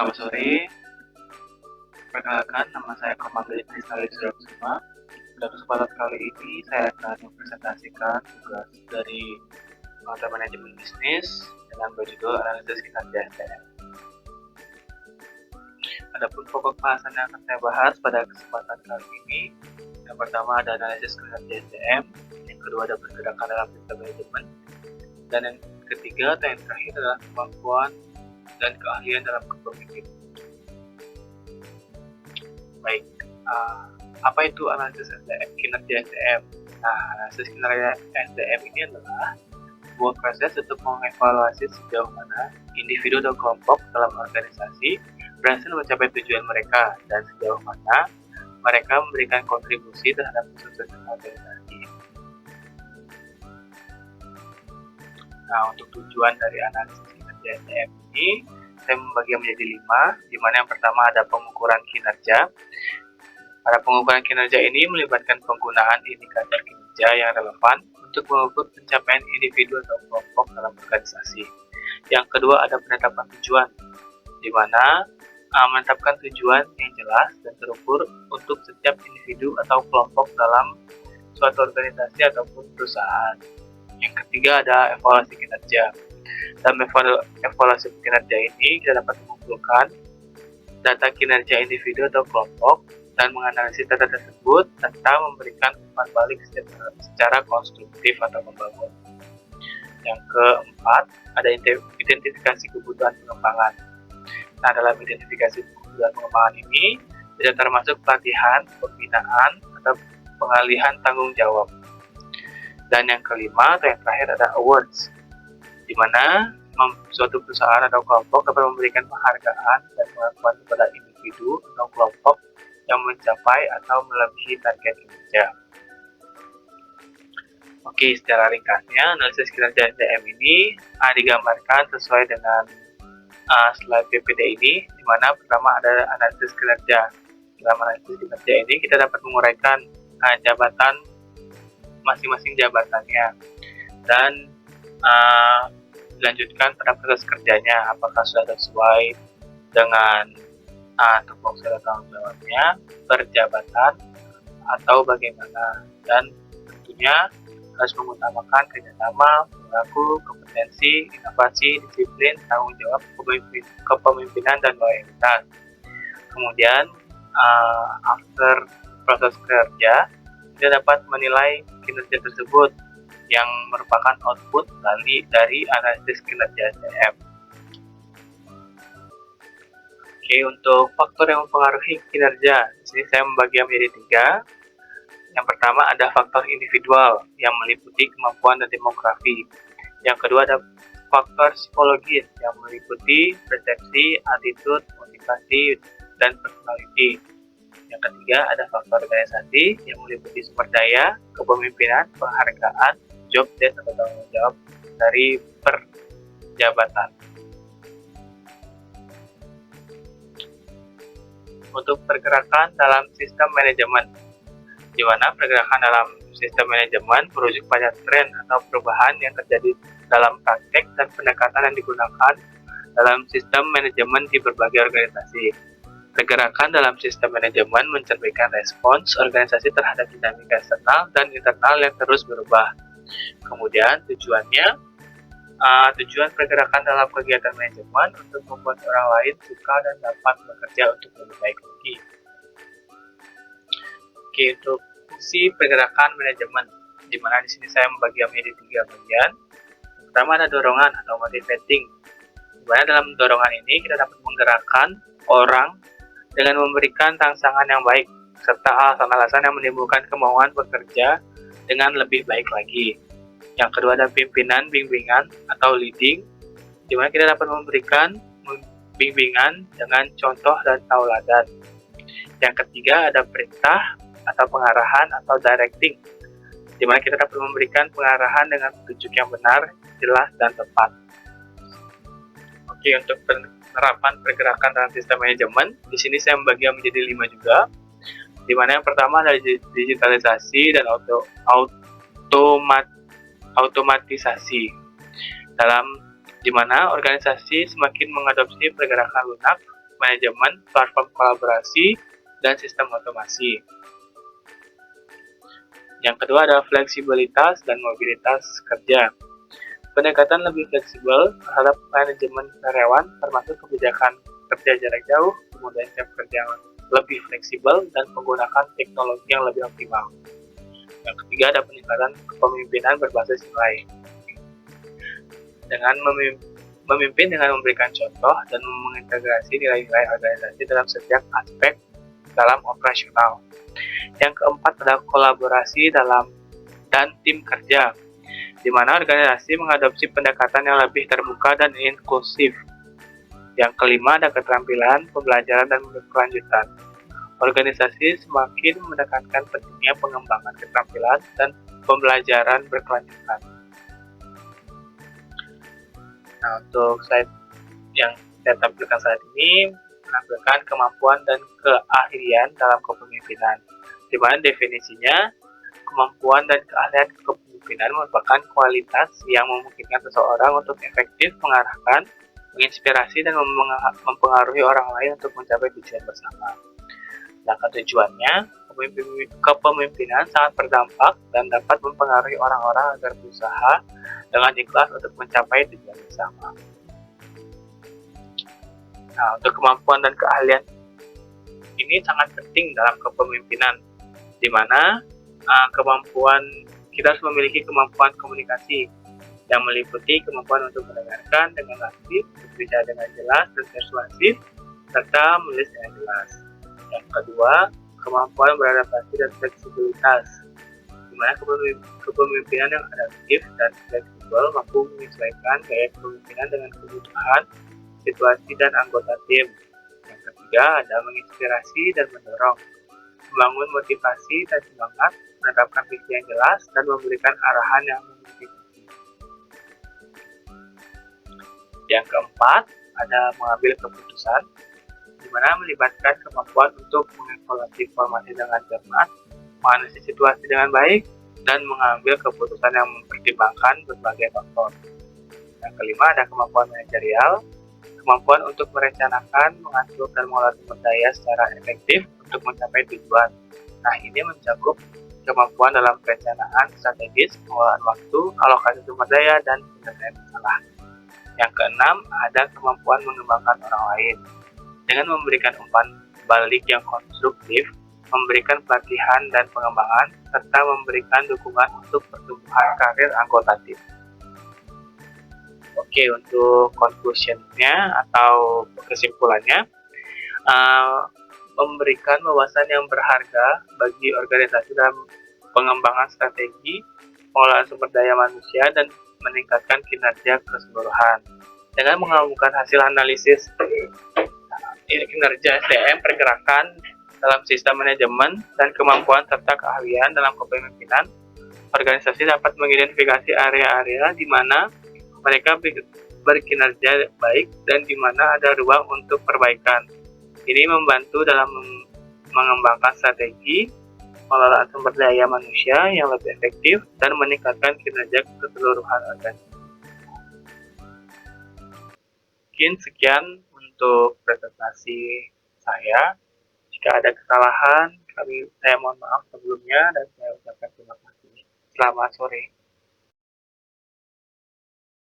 Selamat sore, perkenalkan nama saya Komando Kristalis Kusuma. Pada kesempatan kali ini saya akan mempresentasikan tugas dari Pengatur Manajemen Bisnis dengan berjudul Analisis Kinerja SDM. Adapun pokok bahasan yang akan saya bahas pada kesempatan kali ini, yang pertama ada analisis kinerja SDM, yang kedua ada pergerakan dalam sistem manajemen, dan yang ketiga atau yang terakhir adalah kemampuan dan keahlian dalam kepemimpinan. Baik, apa itu analisis kinerja SDM? Nah, analisis kinerja SDM ini adalah sebuah proses untuk mengevaluasi sejauh mana individu atau kelompok dalam organisasi berhasil mencapai tujuan mereka dan sejauh mana mereka memberikan kontribusi terhadap kesuksesan organisasi. Nah, untuk tujuan dari analisis kinerja SDM ini, saya membagi menjadi 5, di mana yang pertama ada pengukuran kinerja. Pada pengukuran kinerja ini melibatkan penggunaan indikator kinerja yang relevan untuk mengukur pencapaian individu atau kelompok dalam organisasi. Yang kedua ada penetapan tujuan, di mana menetapkan tujuan yang jelas dan terukur untuk setiap individu atau kelompok dalam suatu organisasi ataupun perusahaan. Yang ketiga ada evaluasi kinerja. Dalam evaluasi kinerja ini kita dapat mengumpulkan data kinerja individu atau kelompok dan menganalisis data tersebut serta memberikan umpan balik secara konstruktif atau membangun. Yang keempat ada identifikasi kebutuhan pengembangan. Nah, dalam identifikasi kebutuhan pengembangan ini tidak termasuk pelatihan, pembinaan, atau pengalihan tanggung jawab. Dan yang kelima atau yang terakhir ada awards, di mana suatu perusahaan atau kelompok dapat memberikan penghargaan dan pengakuan kepada individu atau kelompok yang mencapai atau melebihi target kinerja. Oke, secara ringkasnya analisis kinerja SDM ini digambarkan sesuai dengan slide PPT ini, di mana pertama ada analisis kinerja. Dalam analisis kinerja ini kita dapat menguraikan jabatan masing-masing jabatannya dan dilanjutkan pada proses kerjanya, apakah sudah sesuai dengan tupoksi dan tanggung jawabnya, perjabatan, atau bagaimana. Dan tentunya harus mengutamakan kerjasama, perilaku, kompetensi, inovasi, disiplin, tanggung jawab, kepemimpinan, dan loyalitas. Kemudian, after proses kerja, kita dapat menilai kinerja tersebut yang merupakan output dari analisis kinerja SDM. Oke, untuk faktor yang mempengaruhi kinerja, di sini saya membagi menjadi 3. Yang pertama ada faktor individual yang meliputi kemampuan dan demografi. Yang kedua ada faktor psikologis yang meliputi persepsi, attitude, motivasi, dan personality. Yang ketiga ada faktor organisasi yang meliputi sumber daya, kepemimpinan, penghargaan, job desk atau tanggung jawab dari perjabatan. Untuk pergerakan dalam sistem manajemen, di mana pergerakan dalam sistem manajemen merujuk pada tren atau perubahan yang terjadi dalam praktek dan pendekatan yang digunakan dalam sistem manajemen di berbagai organisasi. Pergerakan dalam sistem manajemen mencerminkan respons organisasi terhadap dinamika eksternal dan internal yang terus berubah. Kemudian tujuan pergerakan dalam kegiatan manajemen untuk membuat orang lain suka dan dapat bekerja untuk lebih baik lagi. Oke, untuk fungsi pergerakan manajemen, di mana di sini saya membagi menjadi 3 bagian. Pertama ada dorongan atau motivating, di mana dalam dorongan ini kita dapat menggerakkan orang dengan memberikan rangsangan yang baik serta alasan-alasan yang menimbulkan kemauan bekerja dengan lebih baik lagi. Yang kedua ada pimpinan, bimbingan atau leading, di mana kita dapat memberikan bimbingan dengan contoh dan tauladan. Yang ketiga ada perintah atau pengarahan atau directing, di mana kita dapat memberikan pengarahan dengan petunjuk yang benar, jelas, dan tepat. Oke, untuk penerapan pergerakan dalam sistem manajemen, di sini saya membagi menjadi 5 juga, di mana yang pertama adalah digitalisasi dan automatisasi, di mana organisasi semakin mengadopsi pergerakan lunak manajemen, platform kolaborasi, dan sistem otomasi. Yang kedua adalah fleksibilitas dan mobilitas kerja. Pendekatan lebih fleksibel terhadap manajemen karyawan, termasuk kebijakan kerja jarak jauh, kemudian jam kerja yang lebih fleksibel, dan menggunakan teknologi yang lebih optimal. Yang ketiga ada peningkatan kepemimpinan berbasis nilai. Dengan memimpin dengan memberikan contoh dan mengintegrasi nilai-nilai organisasi dalam setiap aspek dalam operasional. Yang keempat adalah kolaborasi dan tim kerja, di mana organisasi mengadopsi pendekatan yang lebih terbuka dan inklusif. Yang kelima ada keterampilan, pembelajaran, dan berkelanjutan. Organisasi semakin menekankan pentingnya pengembangan keterampilan dan pembelajaran berkelanjutan. Nah, untuk slide yang saya tampilkan saat ini menampilkan kemampuan dan keahlian dalam kepemimpinan, di mana definisinya kemampuan dan keahlian kepemimpinan merupakan kualitas yang memungkinkan seseorang untuk efektif mengarahkan, menginspirasi, dan mempengaruhi orang lain untuk mencapai tujuan bersama. Sedangkan tujuannya, kepemimpinan sangat berdampak dan dapat mempengaruhi orang-orang agar berusaha dengan ikhlas untuk mencapai tujuan bersama. Nah, untuk kemampuan dan keahlian ini sangat penting dalam kepemimpinan, di mana kemampuan kita harus memiliki kemampuan komunikasi yang meliputi kemampuan untuk mendengarkan dengan aktif, berbicara dengan jelas dan persuasif, serta menulis dengan jelas. Yang kedua, kemampuan beradaptasi dan fleksibilitas, di mana kepemimpinan yang adaptif dan fleksibel mampu menyesuaikan gaya kepemimpinan dengan kebutuhan, situasi, dan anggota tim. Yang ketiga ada menginspirasi dan mendorong, membangun motivasi dan semangat, menetapkan visi yang jelas, dan memberikan arahan yang memotivasi. Yang keempat ada mengambil keputusan, di mana melibatkan kemampuan untuk mengevaluasi informasi dengan cermat, menganalisis situasi dengan baik, dan mengambil keputusan yang mempertimbangkan berbagai faktor. Yang kelima ada kemampuan manajerial, kemampuan untuk merencanakan, mengatur, dan mengelola sumber daya secara efektif untuk mencapai tujuan. Nah, ini mencakup kemampuan dalam perencanaan strategis, pengelolaan waktu, alokasi sumber daya, dan penyelesaian masalah. Yang keenam ada kemampuan mengembangkan orang lain, dengan memberikan umpan balik yang konstruktif, memberikan pelatihan dan pengembangan, serta memberikan dukungan untuk pertumbuhan karir anggota tim. Oke, untuk conclusion-nya atau kesimpulannya, memberikan wawasan yang berharga bagi organisasi dalam pengembangan strategi, pengelolaan sumber daya manusia, dan meningkatkan kinerja keseluruhan. Dengan menggabungkan hasil analisis kinerja SDM, pergerakan dalam sistem manajemen, dan kemampuan serta keahlian dalam kepemimpinan, organisasi dapat mengidentifikasi area-area di mana mereka berkinerja baik dan di mana ada ruang untuk perbaikan. Ini membantu dalam mengembangkan strategi, pengelolaan sumber daya manusia yang lebih efektif, dan meningkatkan kinerja keseluruhan organisasi. Mungkin sekian untuk presentasi saya. Jika ada kesalahan, saya mohon maaf sebelumnya dan saya ucapkan terima kasih. Selamat sore.